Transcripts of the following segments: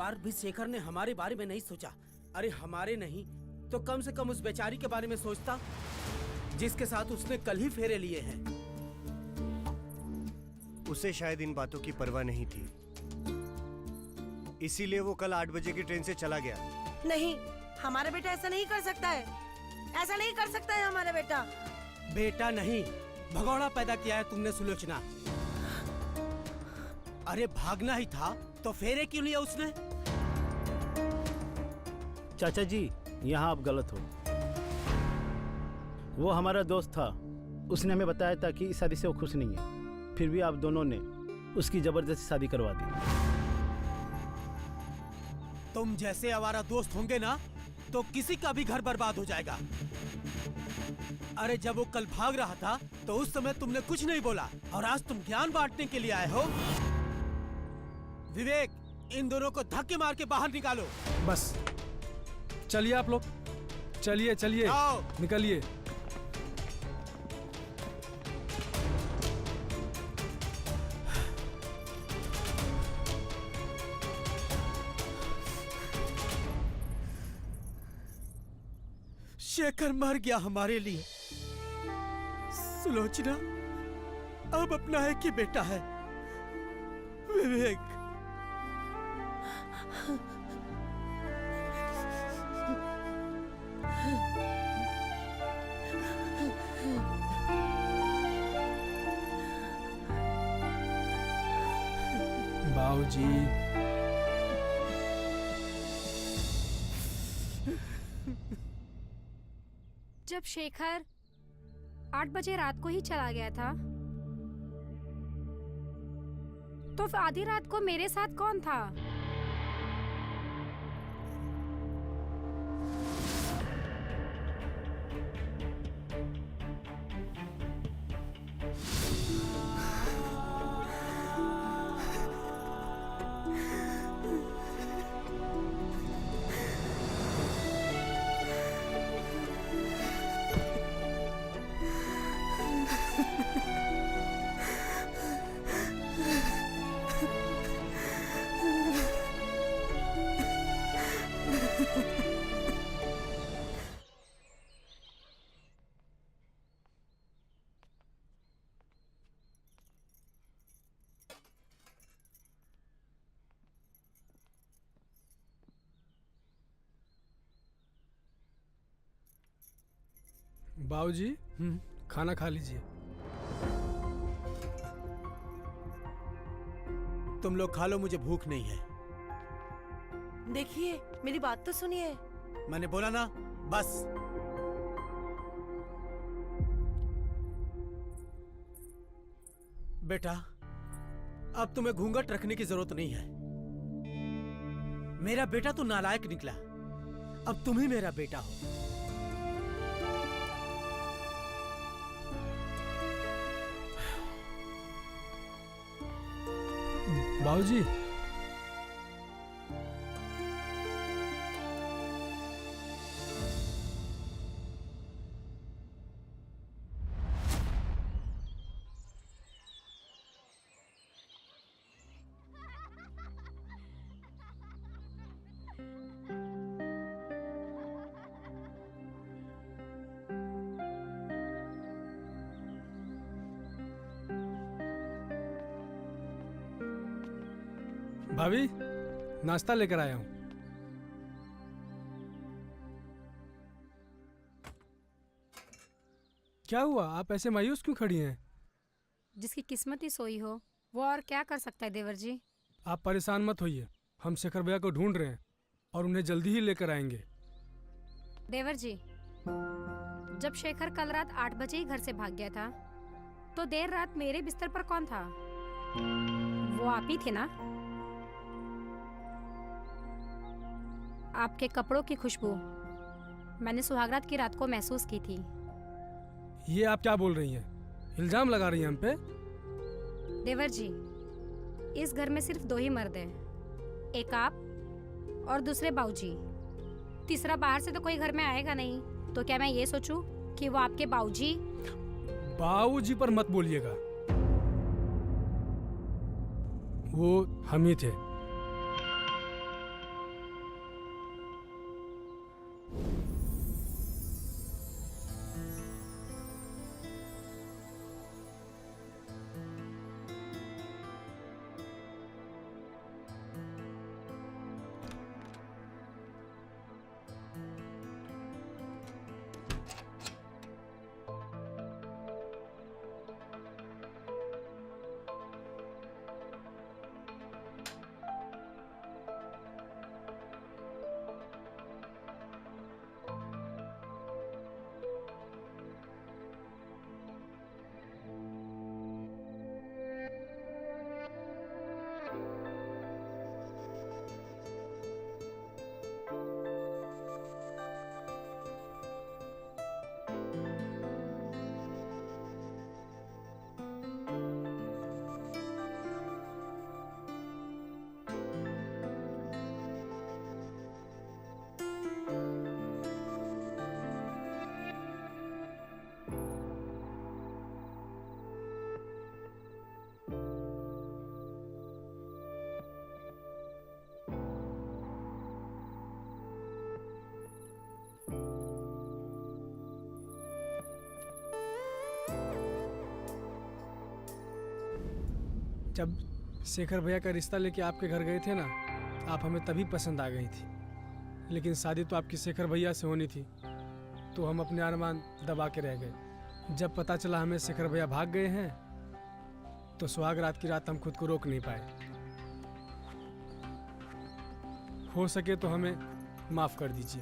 बार भी शेखर ने हमारे बारे में नहीं सोचा। अरे हमारे नहीं तो कम से कम उस बेचारी के बारे में सोचता जिसके साथ उसने कल ही फेरे लिए हैं। उसे शायद इन बातों की परवाह नहीं थी, इसीलिए वो कल 8 बजे की ट्रेन से चला गया। नहीं, हमारा बेटा ऐसा नहीं कर सकता है, ऐसा नहीं कर सकता है हमारा बेटा। बेटा नहीं, भगोड़ा पैदा किया है तुमने सुलोचना। अरे भागना ही था तो फेरे क्यों लिया उसने? चाचा जी, यहाँ आप गलत हो। वो हमारा दोस्त था, उसने हमें बताया था कि इस शादी से वो खुश नहीं है, फिर भी आप दोनों ने उसकी जबरदस्ती शादी करवा दी। तुम जैसे आवारा दोस्त होंगे ना तो किसी का भी घर बर्बाद हो जाएगा। अरे जब वो कल भाग रहा था तो उस समय तुमने कुछ नहीं बोला और आज तुम ज्ञान बांटने के लिए आए हो। विवेक, इन दोनों को धक्के मार के बाहर निकालो। बस चलिए आप लोग, चलिए चलिए निकलिए। शेखर मर गया हमारे लिए। सुलोचना अब अपना एक ही बेटा है, विवेक। बाबूजी, जब शेखर 8 बजे रात को ही चला गया था तो आधी रात को मेरे साथ कौन था? बाबूजी खाना खा लीजिए। तुम लोग खा लो, मुझे भूख नहीं है। देखिए, मेरी बात तो सुनिए। मैंने बोला ना, बस। बेटा, अब तुम्हें घूंघट रखने की जरूरत नहीं है। मेरा बेटा तो नालायक निकला, अब तुम ही मेरा बेटा हो। बाबूजी, भाभी नाश्ता लेकर आया हूँ। क्या हुआ, आप ऐसे मायूस क्यों खड़ी हैं? जिसकी किस्मत ही सोई हो वो और क्या कर सकता है देवर जी। आप परेशान मत होइए, हम शेखर भैया को ढूंढ रहे हैं और उन्हें जल्दी ही लेकर आएंगे। देवर जी, जब शेखर कल रात 8 बजे ही घर से भाग गया था तो देर रात मेरे बिस्तर पर कौन था? वो आप ही थे ना? आपके कपड़ों की खुशबू मैंने सुहागरात की रात को महसूस की थी। ये आप क्या बोल रही हैं? इल्जाम लगा रही हैं हम पे? देवर जी, इस घर में सिर्फ 2 ही मर्द हैं, एक आप और दूसरे बाऊजी। तीसरा बाहर से तो कोई घर में आएगा नहीं, तो क्या मैं ये सोचूं कि वो आपके बाऊजी? बाऊजी पर मत बोलिएगा, वो हम ही थे। जब शेखर भैया का रिश्ता लेके आपके घर गए थे ना, आप हमें तभी पसंद आ गई थी। लेकिन शादी तो आपकी शेखर भैया से होनी थी, तो हम अपने अरमान दबा के रह गए। जब पता चला हमें शेखर भैया भाग गए हैं, तो सुहाग रात की रात हम खुद को रोक नहीं पाए। हो सके तो हमें माफ कर दीजिए।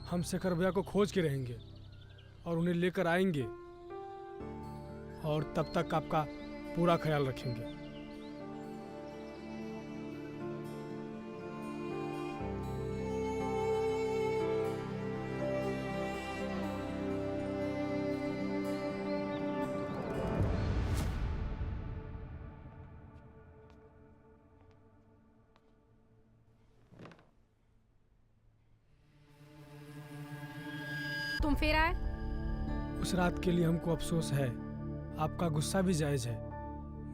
हम शेखर भैया को खोज के रहेंगे और उन्हें लेकर आएंगे, और तब तक आपका पूरा ख्याल रखेंगे। तुम फिर आए? उस रात के लिए हमको अफसोस है, आपका गुस्सा भी जायज है।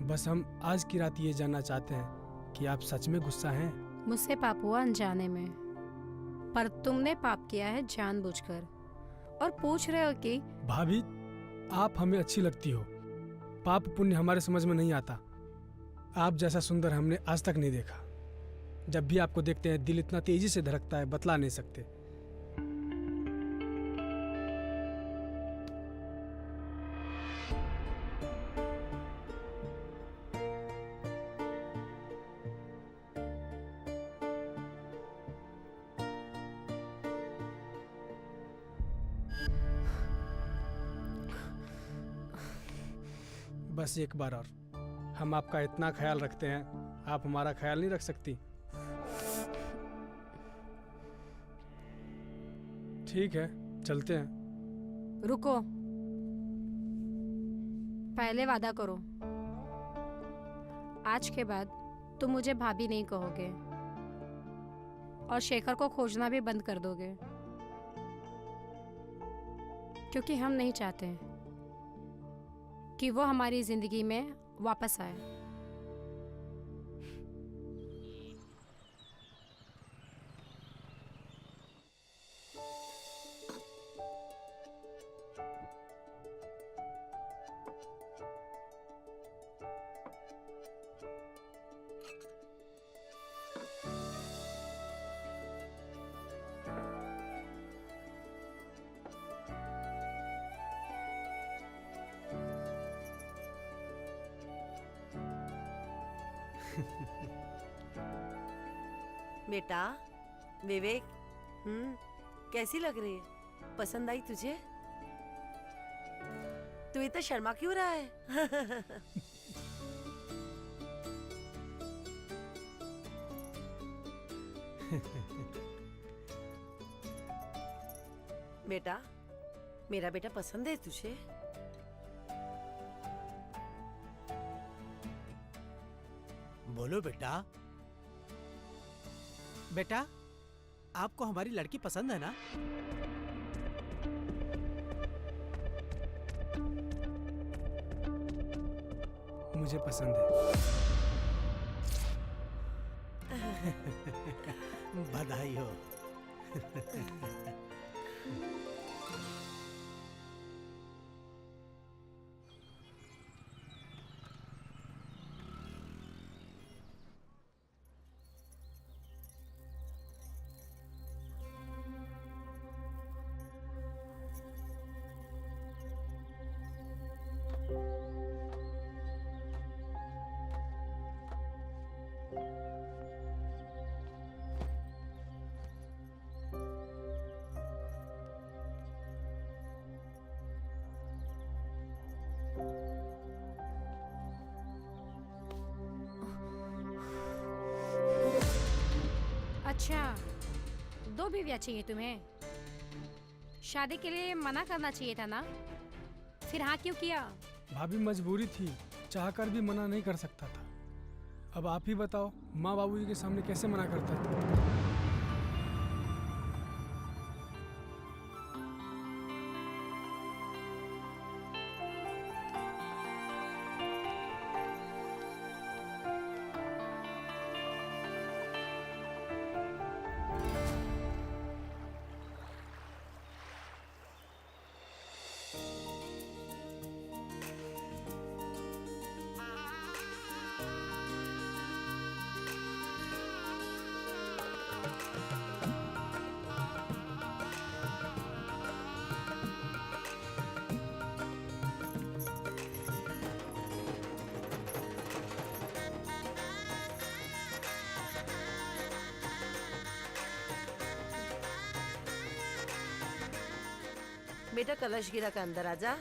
बस हम आज की रात ये जानना चाहते हैं कि आप सच में गुस्सा हैं। मुझसे पाप हुआ अनजाने में, पर तुमने पाप किया है जानबूझकर, और पूछ रहे हो कि भाभी, आप हमें अच्छी लगती हो। पाप पुण्य हमारे समझ में नहीं आता। आप जैसा सुंदर हमने आज तक नहीं देखा। जब भी आपको देखते हैं दिल इतना तेजी से धड़कता है, बतला नहीं सकते। बस एक बार और, हम आपका इतना ख्याल रखते हैं, आप हमारा ख्याल नहीं रख सकती? ठीक है, चलते हैं। रुको, पहले वादा करो, आज के बाद तुम मुझे भाभी नहीं कहोगे और शेखर को खोजना भी बंद कर दोगे, क्योंकि हम नहीं चाहते कि वो हमारी जिंदगी में वापस आए। बेटा विवेक, कैसी लग रही है? पसंद आई तुझे? तू इतना शर्मा क्यों रहा है? बेटा, मेरा बेटा पसंद है तुझे? बोलो बेटा। बेटा, आपको हमारी लड़की पसंद है ना? मुझे पसंद है। बधाई हो। अच्छा, 2 बीवियाँ चाहिए तुम्हें? शादी के लिए मना करना चाहिए था ना, फिर हाँ क्यों किया? भाभी, मजबूरी थी, चाहकर भी मना नहीं कर सकता था। अब आप ही बताओ, माँ बाबूजी के सामने कैसे मना करता था? बेटा कलश गिरा का अंदर आजा।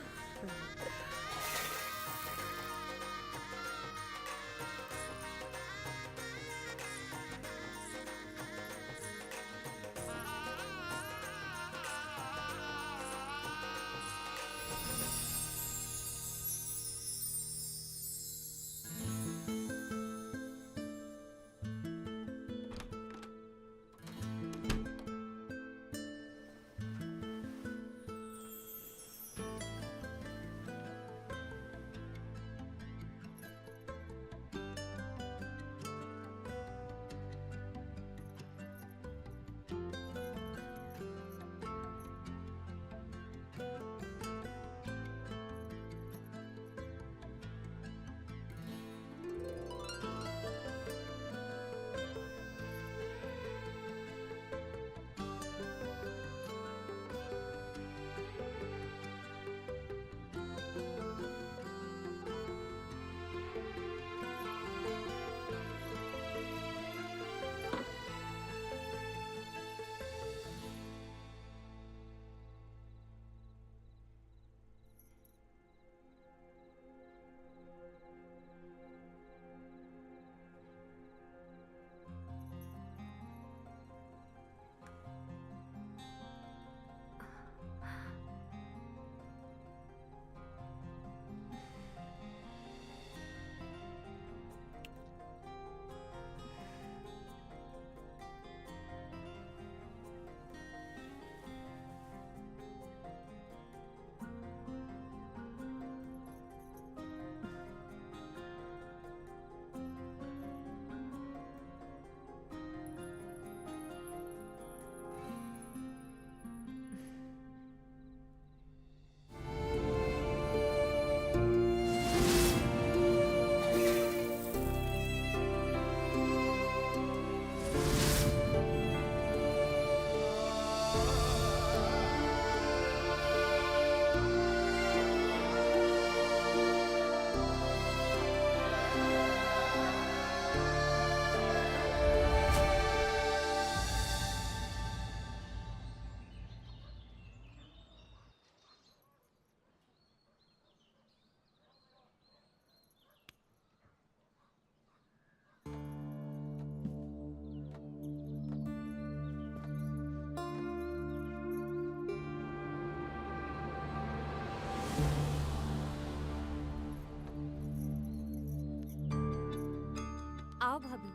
आओ भाभी।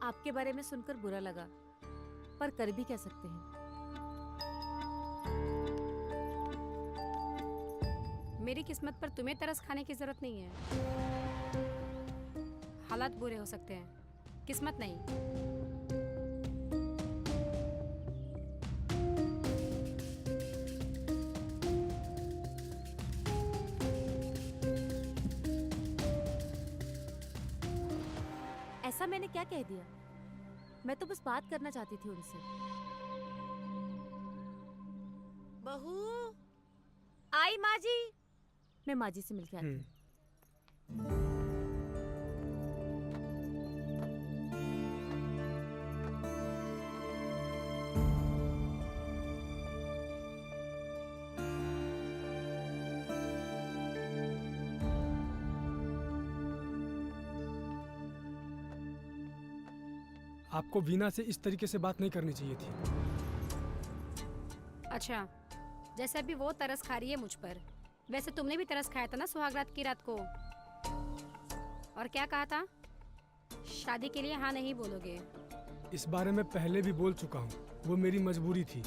आपके बारे में सुनकर बुरा लगा, पर कर भी क्या सकते हैं। मेरी किस्मत पर तुम्हें तरस खाने की जरूरत नहीं है। हालात बुरे हो सकते हैं, किस्मत नहीं। ऐसा मैंने क्या कह दिया? मैं तो बस बात करना चाहती थी उनसे। बहू, आई माँ जी। मैं माँ जी से मिलके आती हूँ। आपको वीना से इस तरीके से बात नहीं करनी चाहिए थी। अच्छा, जैसे अभी वो तरस खा रही है मुझ पर, वैसे तुमने भी तरस खाया था ना सुहागरात की रात को। और क्या कहा था? शादी के लिए हाँ नहीं बोलोगे। इस बारे में पहले भी बोल चुका हूँ, वो मेरी मजबूरी थी।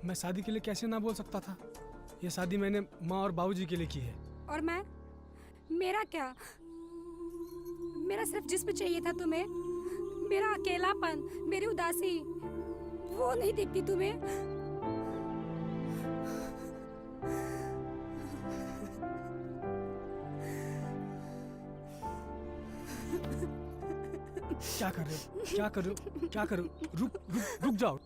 मैं शादी के लिए कैसे ना बोल सकता था? ये शादी मैंने माँ और बाबूजी के लिए की है। और मैं? मेरा क्या? मेरा सिर्फ जिस्म चाहिए था तुम्हें। मेरा अकेलापन, मेरी उदासी, वो नहीं दिखती तुम्हें? क्या कर रहे हो? क्या कर रहे हो? क्या कर रहे हो? रुक रुक रुक जाओ।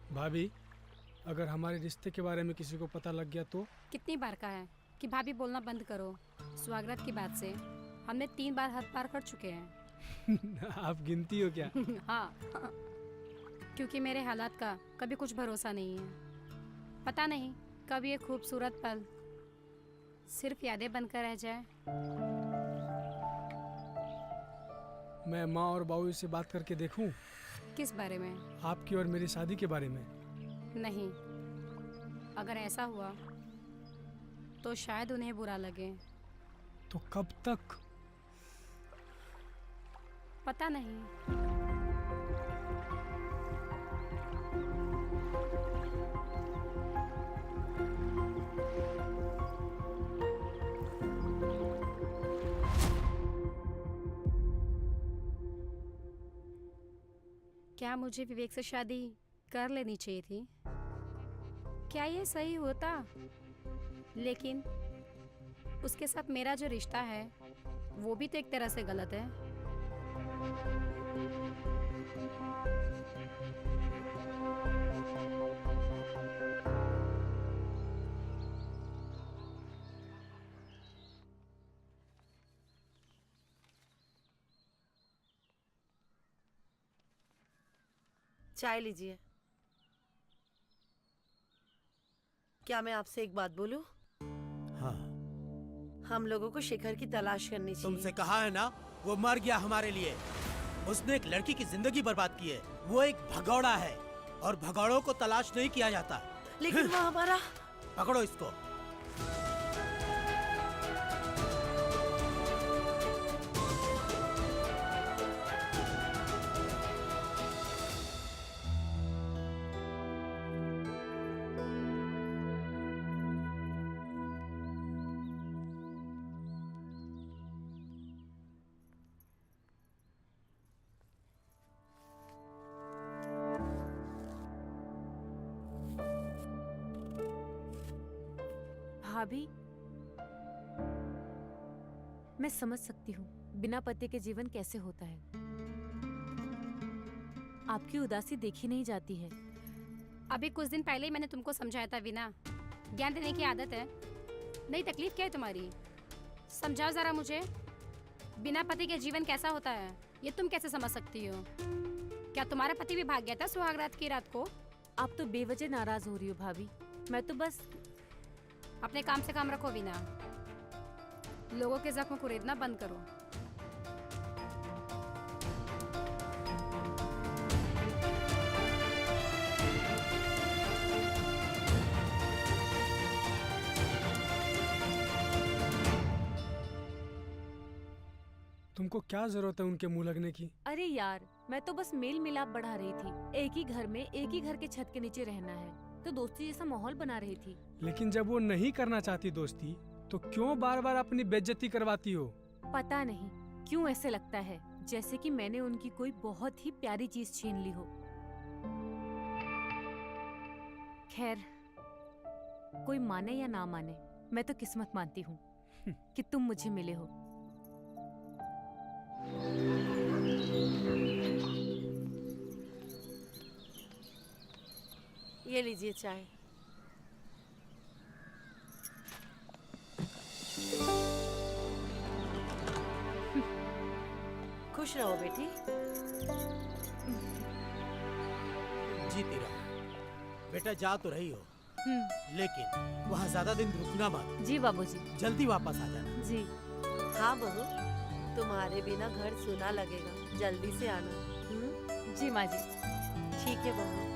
भाभी, अगर हमारे रिश्ते के बारे में किसी को पता लग गया तो? कितनी बार कहा है कि भाभी बोलना बंद करो। स्वागत की बात से हमने 3 बार हद पार कर चुके हैं। आप गिनती हो क्या? हाँ, क्योंकि मेरे हालात का कभी कुछ भरोसा नहीं है। पता नहीं कब ये खूबसूरत पल सिर्फ यादें बनकर रह जाए। मैं माँ और बाबू से बात करके देखूं? किस बारे में? आपकी और मेरी शादी के बारे में। नहीं, अगर ऐसा हुआ तो शायद उन्हें बुरा लगे। तो कब तक? पता नहीं। क्या मुझे विवेक से शादी कर लेनी चाहिए थी? क्या ये सही होता? लेकिन उसके साथ मेरा जो रिश्ता है वो भी तो एक तरह से गलत है। चाय लीजिए। क्या मैं आपसे एक बात बोलूं? हाँ, हम लोगों को शिखर की तलाश करनी चाहिए। तुमसे कहा है ना, वो मर गया हमारे लिए। उसने एक लड़की की जिंदगी बर्बाद की है। वो एक भगौड़ा है और भगौड़ों को तलाश नहीं किया जाता। लेकिन वो हमारा। पकड़ो इसको। भाभी, मैं समझ सकती हूँ बिना पति के जीवन कैसे होता है। आपकी उदासी देखी नहीं जाती है। अभी कुछ दिन पहले ही मैंने तुमको समझाया था वीना, ज्ञान देने की आदत है। नई तकलीफ क्या है तुम्हारी? समझाओ जरा मुझे, बिना पति के जीवन कैसा होता है ये तुम कैसे समझ सकती हो? क्या तुम्हारा पति भी भाग गया था सुहागरात की रात को? आप तो बेवजह नाराज हो रही हो भाभी। मैं तो बस अपने काम से काम रखो वीना। लोगों के जख्म कुरेदना बंद करो। तुमको क्या जरूरत है उनके मुंह लगने की? अरे यार, मैं तो बस मेल मिलाप बढ़ा रही थी। एक ही घर में एक ही घर के छत के नीचे रहना है तो दोस्ती जैसा माहौल बना रही थी। लेकिन जब वो नहीं करना चाहती दोस्ती तो क्यों बार बार अपनी बेइज्जती करवाती हो? पता नहीं क्यों ऐसे लगता है जैसे कि मैंने उनकी कोई बहुत ही प्यारी चीज छीन ली हो। खैर, कोई माने या ना माने, मैं तो किस्मत मानती हूँ कि तुम मुझे मिले हो। ये लीजिए चाय। खुश रहो बेटी। जीती रहो। बेटा जा तो रही हो, लेकिन वहाँ ज्यादा दिन रुकना मत। जी बाबूजी। जल्दी वापस आ जाना। जी। हाँ बहू, तुम्हारे बिना घर सूना लगेगा। जल्दी से आना। जी माँ जी। ठीक है बहू।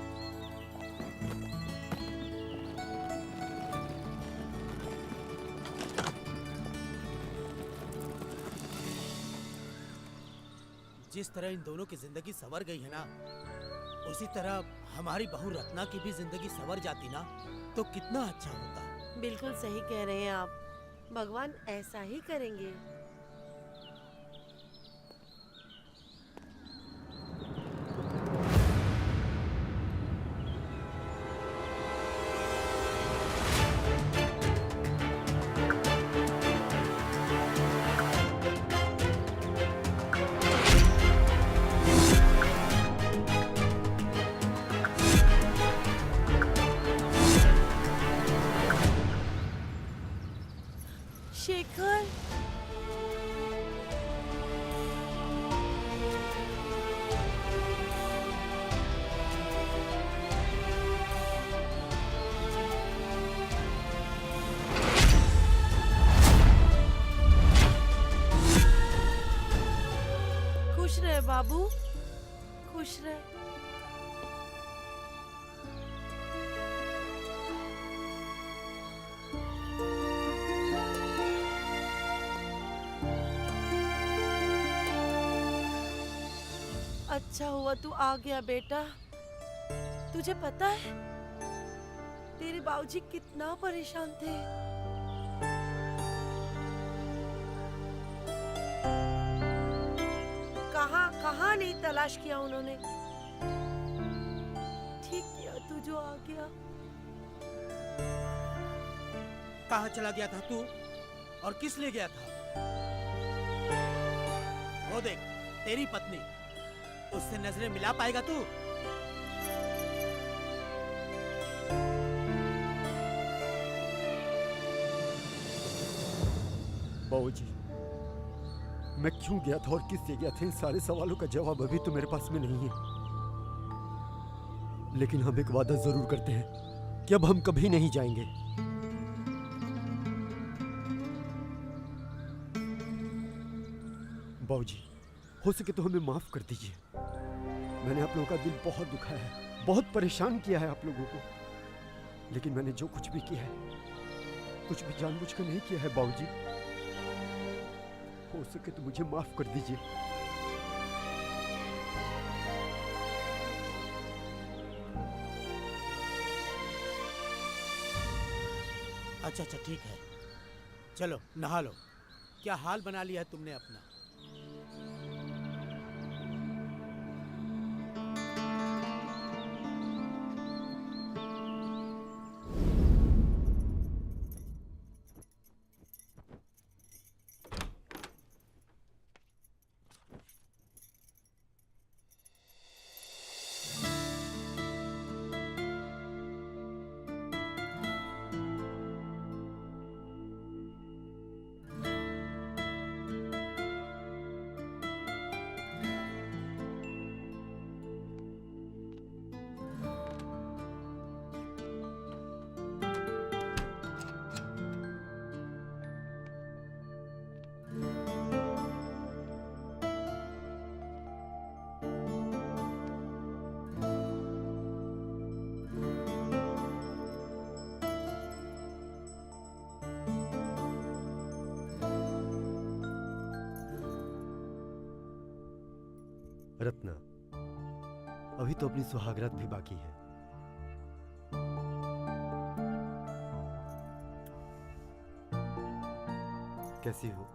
जिस तरह इन दोनों की जिंदगी संवर गई है ना, उसी तरह हमारी बहू रत्ना की भी जिंदगी संवर जाती ना तो कितना अच्छा होता। बिल्कुल सही कह रहे हैं आप, भगवान ऐसा ही करेंगे। शेखर, खुश रहे बाबू, खुश रहे। अच्छा हुआ तू आ गया बेटा। तुझे पता है तेरे बाबूजी कितना परेशान थे। कहाँ नहीं तलाश किया उन्होंने। ठीक किया तू जो आ गया। कहाँ चला गया था तू और किस लिए गया था? वो देख तेरी पत्नी, उससे नजरें मिला पाएगा तू? बाबूजी, मैं क्यों गया था और किससे गया था, इन सारे सवालों का जवाब अभी तो मेरे पास में नहीं है। लेकिन हम एक वादा जरूर करते हैं कि अब हम कभी नहीं जाएंगे। बाबूजी, हो सके तो हमें माफ कर दीजिए। मैंने आप लोगों का दिल बहुत दुखाया है, बहुत परेशान किया है आप लोगों को। लेकिन मैंने जो कुछ भी किया है, कुछ भी जानबूझकर नहीं किया है बाबूजी। हो सके तो मुझे माफ कर दीजिए। अच्छा अच्छा ठीक है, चलो नहा लो। क्या हाल बना लिया है तुमने अपना। रत्ना, अभी तो अपनी सुहागरात भी बाकी है। कैसी हो?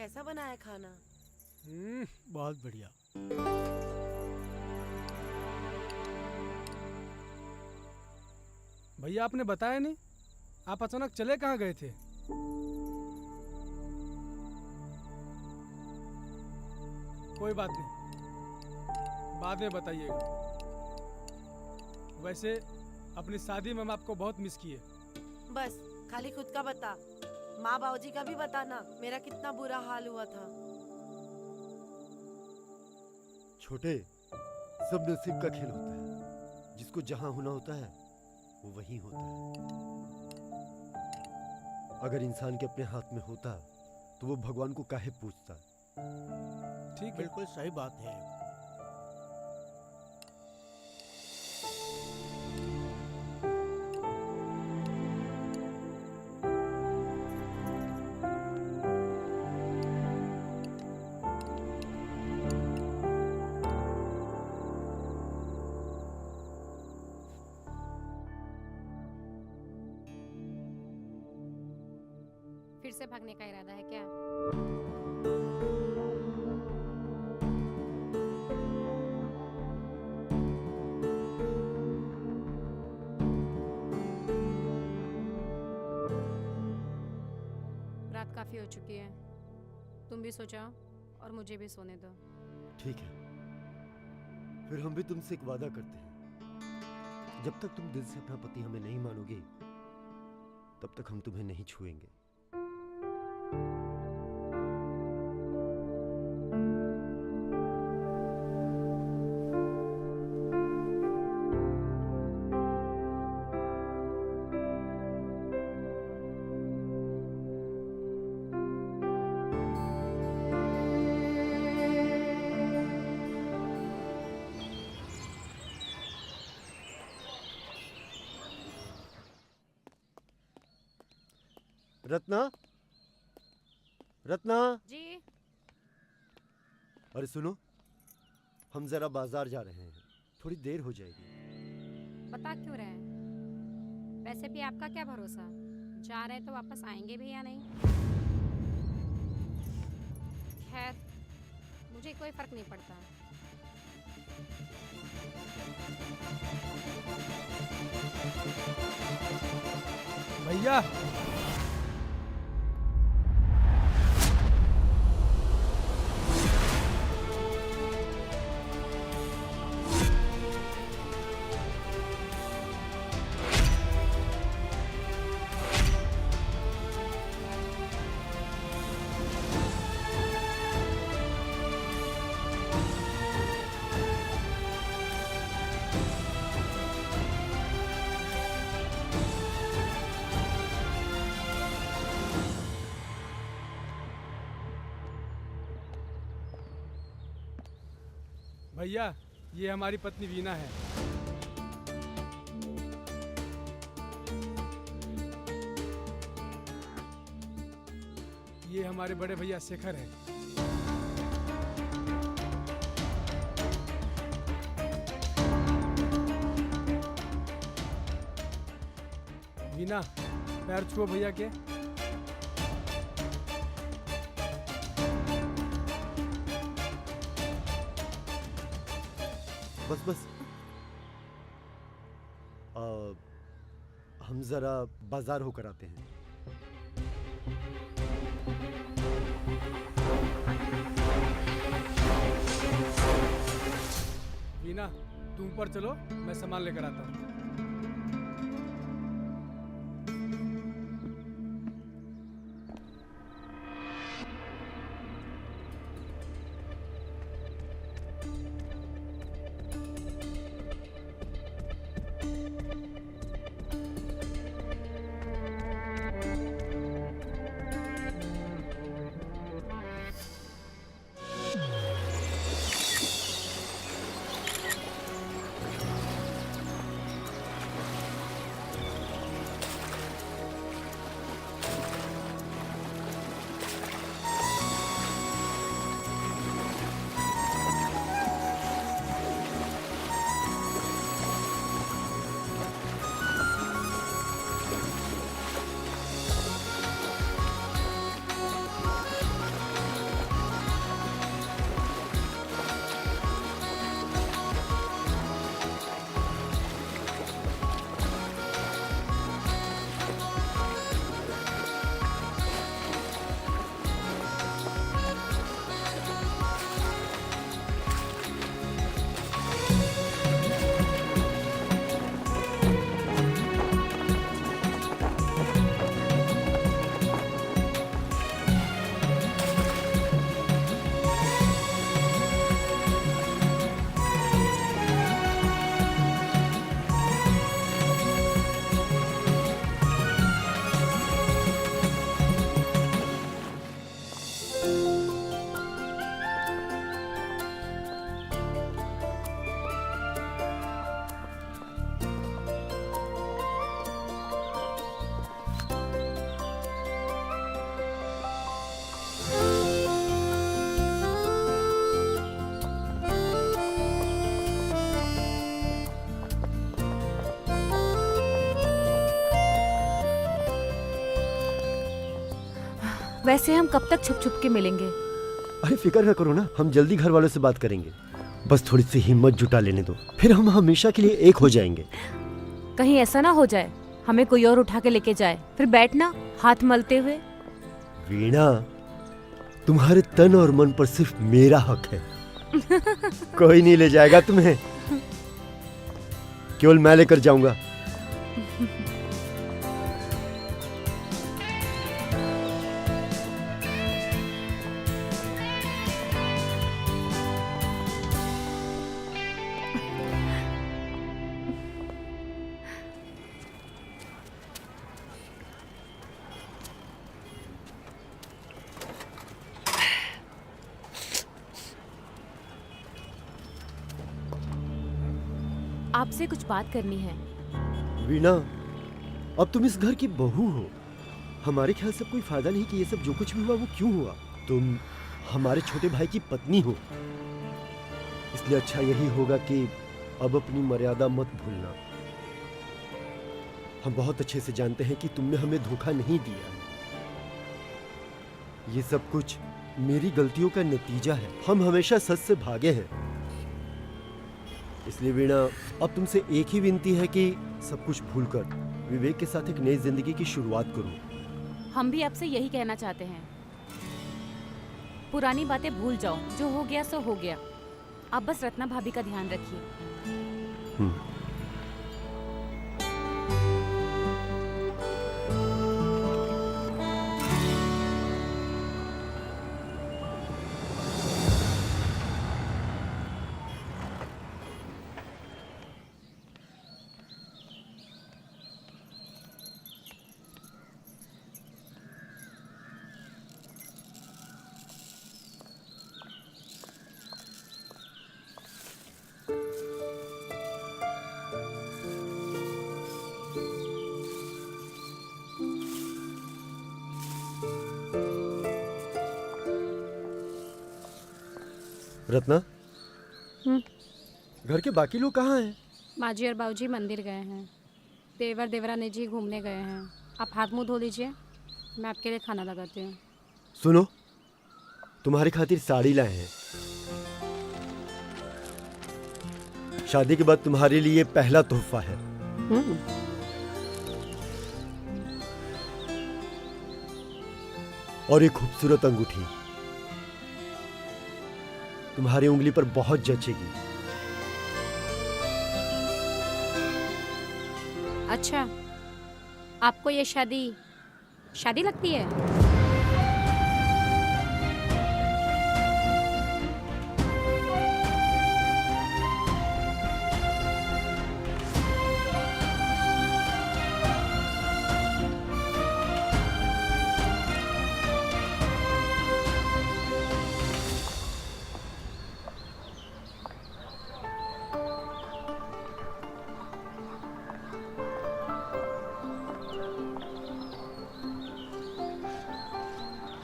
कैसा बना है खाना? बहुत बढ़िया। भैया आपने बताया नहीं, आप अचानक चले कहाँ गए थे? कोई बात नहीं, बाद में बताइएगा। वैसे अपनी शादी में हम आपको बहुत मिस किए। बस खाली खुद का बता, माँ बाबूजी का भी बताना मेरा कितना बुरा हाल हुआ था। छोटे, सब नसीब का खेल होता है। जिसको जहां होना होता है वो वहीं होता है। अगर इंसान के अपने हाथ में होता तो वो भगवान को काहे पूछता। ठीक है, बिल्कुल सही बात है। फिर से भागने का इरादा है क्या? रात काफी हो चुकी है, तुम भी सो जाओ और मुझे भी सोने दो। ठीक है, फिर हम भी तुमसे एक वादा करते हैं। जब तक तुम दिल से अपना पति हमें नहीं मानोगे तब तक हम तुम्हें नहीं छुएंगे। रत्ना, रत्ना, जी? अरे सुनो, हम जरा बाजार जा रहे हैं, थोड़ी देर हो जाएगी। बता क्यों रहे हैं? वैसे भी आपका क्या भरोसा, जा रहे तो वापस आएंगे भी या नहीं। खैर, मुझे कोई फर्क नहीं पड़ता। भैया भैया, ये हमारी पत्नी वीना है। ये हमारे बड़े भैया शेखर हैं। वीना, पैर छुओ भैया के। बस बस, हम जरा बाजार होकर आते हैं। वीना, तुम ऊपर चलो, मैं सामान लेकर आता हूँ। वैसे हम कब तक छुप छुप के मिलेंगे? अरे फिक्र ना करो ना, हम जल्दी घर वालों से बात करेंगे। बस थोड़ी सी हिम्मत जुटा लेने दो, फिर हम हमेशा के लिए एक हो जाएंगे। कहीं ऐसा ना हो जाए हमें कोई और उठा के लेके जाए, फिर बैठना हाथ मलते हुए। वीणा, तुम्हारे तन और मन पर सिर्फ मेरा हक है। कोई नहीं ले जाएगा तुम्हें, केवल मैं लेकर जाऊंगा। आपसे कुछ बात करनी है। वीणा, अब तुम इस घर की बहू हो। हमारे ख्याल से कोई फायदा नहीं कि ये सब जो कुछ भी हुआ वो क्यों हुआ। तुम हमारे छोटे भाई की पत्नी हो, इसलिए अच्छा यही होगा कि अब अपनी मर्यादा मत भूलना। हम बहुत अच्छे से जानते हैं कि तुमने हमें धोखा नहीं दिया। ये सब कुछ मेरी गलतियों का नतीजा है। हम हमेशा सच से भागे हैं। इसलिए वीणा, अब तुमसे एक ही विनती है कि सब कुछ भूलकर विवेक के साथ एक नई जिंदगी की शुरुआत करो। हम भी आपसे यही कहना चाहते हैं। पुरानी बातें भूल जाओ, जो हो गया सो हो गया। आप बस रत्ना भाभी का ध्यान रखिए। रत्ना, घर के बाकी लोग कहाँ हैं? माँ जी और बाबूजी मंदिर गए हैं। देवर देवरानी जी घूमने गए हैं। आप हाथ मुंह धो लीजिए, मैं आपके लिए खाना लगाती हूँ। सुनो, तुम्हारी खातिर साड़ी लाए हैं। शादी के बाद तुम्हारे लिए पहला तोहफा है। और एक खूबसूरत अंगूठी तुम्हारी उंगली पर बहुत जचेगी। अच्छा, आपको ये शादी लगती है?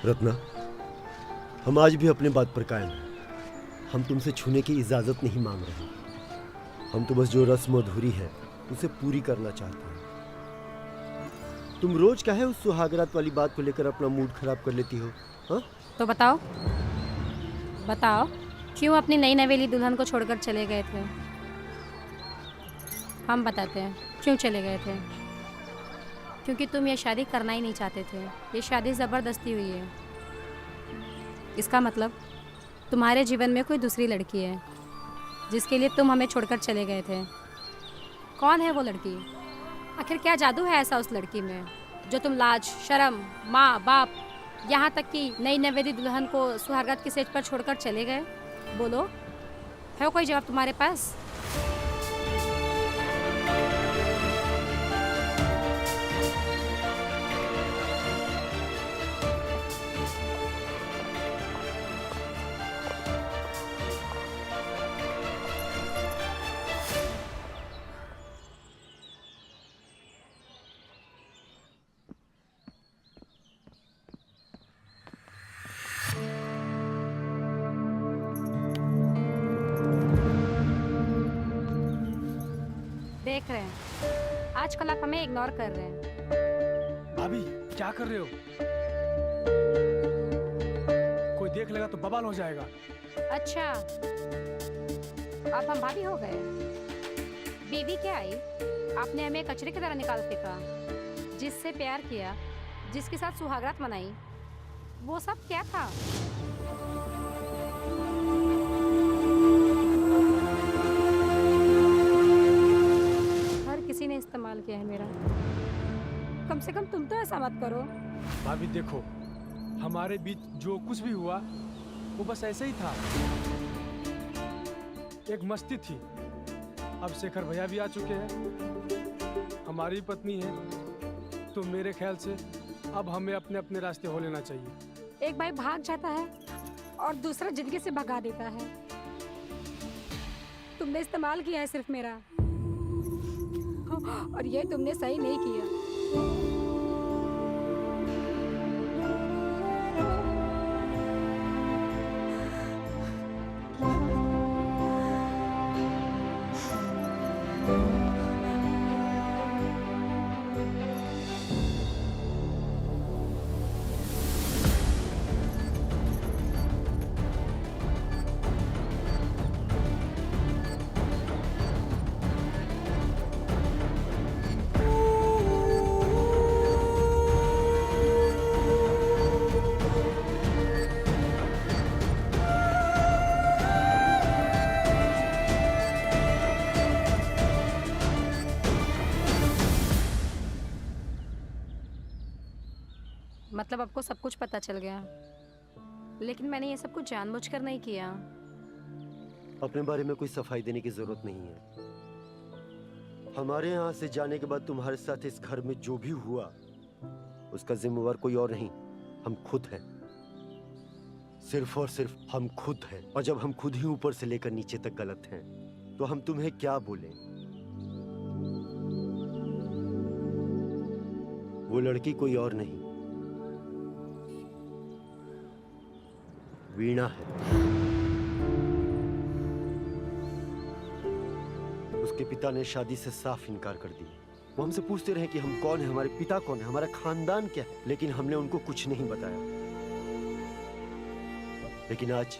रत्ना, हम आज भी अपने बात पर कायम हैं। हम तुमसे छूने की इजाजत नहीं मांग रहे। हम तो बस जो रस्म अधूरी है उसे पूरी करना चाहते हैं। तुम रोज काहे उस सुहागरात वाली बात को लेकर अपना मूड खराब कर लेती हो? हाँ? तो बताओ क्यों अपनी नई नवेली दुल्हन को छोड़कर चले गए थे? हम बताते हैं क्यों चले गए थे। क्योंकि तुम ये शादी करना ही नहीं चाहते थे। ये शादी ज़बरदस्ती हुई है। इसका मतलब तुम्हारे जीवन में कोई दूसरी लड़की है जिसके लिए तुम हमें छोड़कर चले गए थे। कौन है वो लड़की? आखिर क्या जादू है ऐसा उस लड़की में जो तुम लाज, शर्म, माँ बाप, यहाँ तक कि नई नवेली दुल्हन को सुहागरात की सेज पर छोड़कर चले गए? बोलो, है कोई जवाब तुम्हारे पास? देख रहे हैं आजकल आप हमें इग्नोर कर रहे हैं। भाभी क्या कर रहे हो? देख लेगा तो बवाल हो जाएगा। अच्छा, अब हम भाभी हो गए। बीवी क्या आई, आपने हमें कचरे की तरह निकाल फेंका। जिससे प्यार किया, जिसके साथ सुहागरात मनाई, वो सब क्या था? हर किसी ने इस्तेमाल किया है मेरा। कम से कम तुम तो ऐसा मत करो। भाभी देखो, हमारे बीच जो कुछ भी हुआ वो बस ऐसे ही था, एक मस्ती थी। अब शेखर भैया भी आ चुके हैं, हमारी पत्नी है, तो मेरे ख्याल से अब हमें अपने अपने रास्ते हो लेना चाहिए। एक भाई भाग जाता है और दूसरा जिंदगी से भगा देता है। तुमने इस्तेमाल किया है सिर्फ मेरा, और ये तुमने सही नहीं किया। मतलब आपको सब कुछ पता चल गया, लेकिन मैंने ये सब कुछ जानबूझकर नहीं किया। अपने बारे में कोई सफाई देने की जरूरत नहीं है। हमारे यहाँ से जाने के बाद तुम्हारे साथ इस घर में जो भी हुआ उसका जिम्मेवार कोई और नहीं, हम खुद हैं। सिर्फ और सिर्फ हम खुद हैं। और जब हम खुद ही ऊपर से लेकर नीचे तक गलत हैं तो हम तुम्हें क्या बोलें? वो लड़की कोई और नहीं, वीणा है। उसके पिता ने शादी से साफ इनकार कर दिया। वो हमसे पूछते रहे कि हम कौन है, हमारे पिता कौन है, हमारा खानदान क्या है, लेकिन हमने उनको कुछ नहीं बताया। लेकिन आज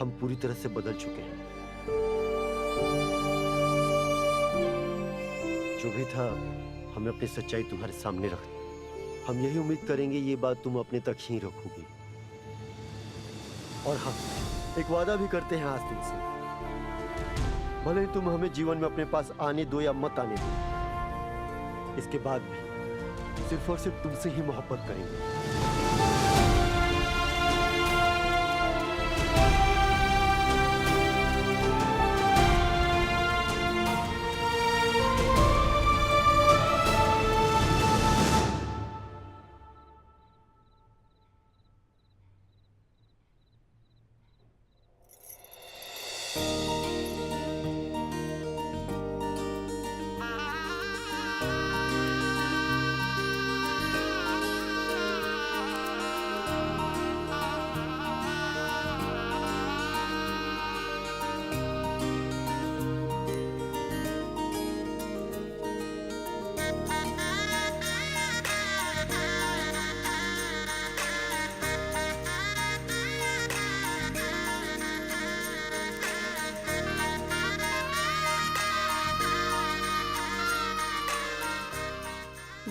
हम पूरी तरह से बदल चुके हैं। जो भी था, हमें अपनी सच्चाई तुम्हारे सामने रख दी। हम यही उम्मीद करेंगे ये बात तुम अपने तक ही रखोगी। और हाँ, एक वादा भी करते हैं आज तुमसे, भले ही तुम हमें जीवन में अपने पास आने दो या मत आने दो, इसके बाद भी सिर्फ और सिर्फ तुमसे ही मोहब्बत करेंगे।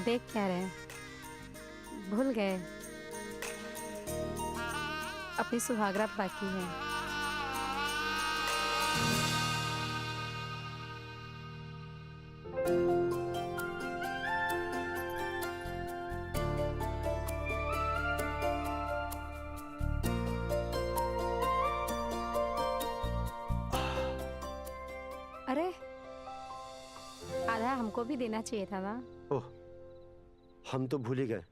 देख क्या रहे, भूल गए अपनी सुहागरात बाकी है। अरे आधा हमको भी देना चाहिए था ना। ओह, हम तो भूल ही गए।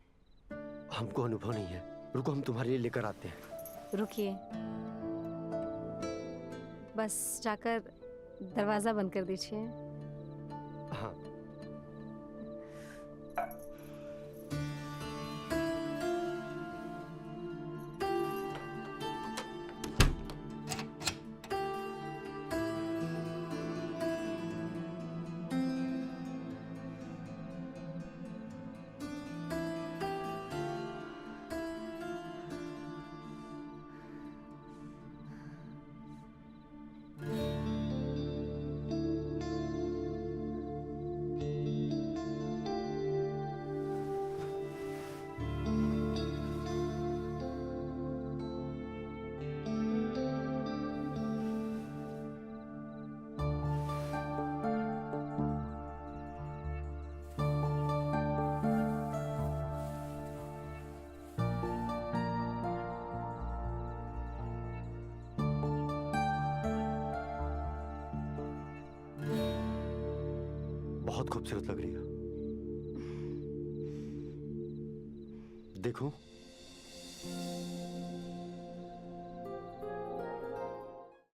हमको अनुभव नहीं है। रुको, हम तुम्हारे लिए लेकर आते हैं। रुकिए, बस जाकर दरवाजा बंद कर दीजिए। हाँ। बहुत खूबसूरत लग रही हो। देखो